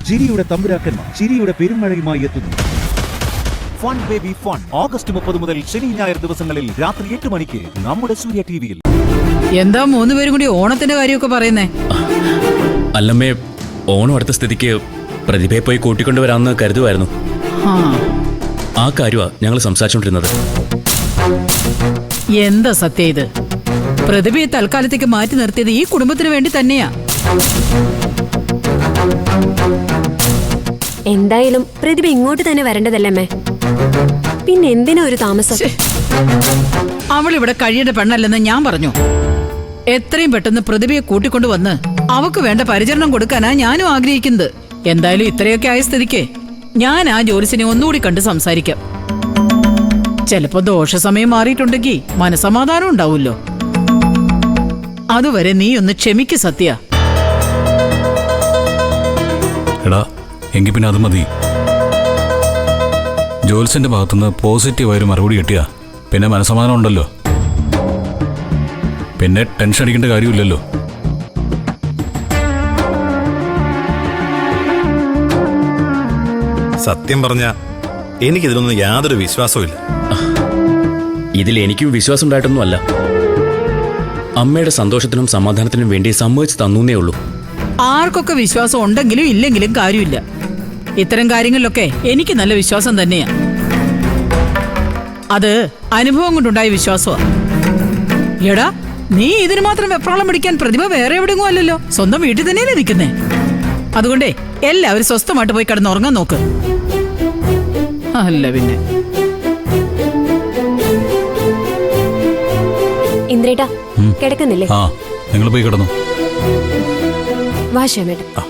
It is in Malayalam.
ചിരിയുടെ തമ്പുരാക്കന്മാർ ചിരിയുടെ പെരുമഴയുമായി എത്തുന്നു. ഫൺ ബേബി ഫൺ ഓഗസ്റ്റ് 30 മുതൽ ശനി ഞായർ ദിവസങ്ങളിൽ രാത്രി 8 മണിക്ക് നമ്മുടെ സൂര്യ ടിവിയിൽ. എന്താ 3 പേരും കൂടി ഓണത്തിന്റെ കാര്യമൊക്കെ പറയുന്നേ? അല്ലമ്മേ, ഓണം അടുത്ത സ്ഥിതിക്ക് പ്രതിഭയെ പോയി കൂട്ടിക്കൊണ്ടുവരാമെന്ന് കരുതുമായിരുന്നു. ആ കാര്യമാ ഞങ്ങൾ സംസാരിച്ചോണ്ടിരുന്നത്. എന്താ സത്യം ഇത്? പ്രതിഭയെ തൽക്കാലത്തേക്ക് മാറ്റി നിർത്തിയത് ഈ കുടുംബത്തിന് വേണ്ടി തന്നെയാ. എന്തായാലും പ്രതിഭ ഇങ്ങോട്ട് തന്നെ വരേണ്ടതല്ലേ? പിന്നെ എന്തിനാ ഒരു താമസം? അവൾ ഇവിടെ കഴിയേണ്ട പെണ്ണല്ലെന്ന് ഞാൻ പറഞ്ഞു. എത്രയും പെട്ടെന്ന് പ്രതിഭയെ കൂട്ടിക്കൊണ്ടുവന്ന് അവക്ക് വേണ്ട പരിചരണം കൊടുക്കാനാ ഞാനും ആഗ്രഹിക്കുന്നത്. എന്തായാലും ഇത്രയൊക്കെ ആയ സ്ഥിതിക്ക് ഞാൻ ആ ജോലിസിനെ ഒന്നുകൂടി കണ്ട് സംസാരിക്കാം. ചിലപ്പോ ദോഷസമയം മാറിയിട്ടുണ്ടെങ്കിൽ മനസമാധാനം ഉണ്ടാവുമല്ലോ. അതുവരെ നീ ഒന്ന് ക്ഷമിക്ക് സത്യ. എടാ, എങ്കിൽ പിന്നെ അത് മതി. ജോൽസിന്റെ ഭാഗത്തുനിന്ന് പോസിറ്റീവായൊരു മറുപടി കിട്ടിയാ പിന്നെ മനസ്സമാധാനം ഉണ്ടല്ലോ. പിന്നെ ടെൻഷൻ അടിക്കേണ്ട കാര്യമില്ലല്ലോ. സത്യം പറഞ്ഞ എനിക്കിതിലൊന്നും യാതൊരു വിശ്വാസവും ഇല്ല. ഇതിൽ എനിക്കും വിശ്വാസം ഉണ്ടായിട്ടൊന്നുമല്ല. അമ്മയുടെ സന്തോഷത്തിനും സമാധാനത്തിനും വേണ്ടി സമ്മതിച്ച് തന്നേ ഉള്ളൂ. ആർക്കൊക്കെ വിശ്വാസം ഉണ്ടെങ്കിലും ഇല്ലെങ്കിലും കാര്യമില്ല. ഇത്തരം കാര്യങ്ങളിലൊക്കെ എനിക്ക് നല്ല വിശ്വാസം തന്നെയാ. അത് അനുഭവം കൊണ്ടുണ്ടായ വിശ്വാസമാ. എടാ, നീ ഇതിന് മാത്രം വെപ്രാളം പിടിക്കാൻ പ്രതിഭ വേറെ എവിടെയെങ്കിലും അല്ലല്ലോ, സ്വന്തം വീട്ടിൽ തന്നെയല്ലേ നിൽക്കുന്നേ. അതുകൊണ്ടേ എല്ലാവരും സ്വസ്ഥമായിട്ട് പോയി കിടന്നുറങ്ങാൻ നോക്ക്. അല്ല പിന്നെ ഇന്ദ്രേട്ടാ, കിടക്കുന്നില്ലേ? ആ, നിങ്ങൾ പോയി കിടന്നു. വാ ശ്യാമേട്ട.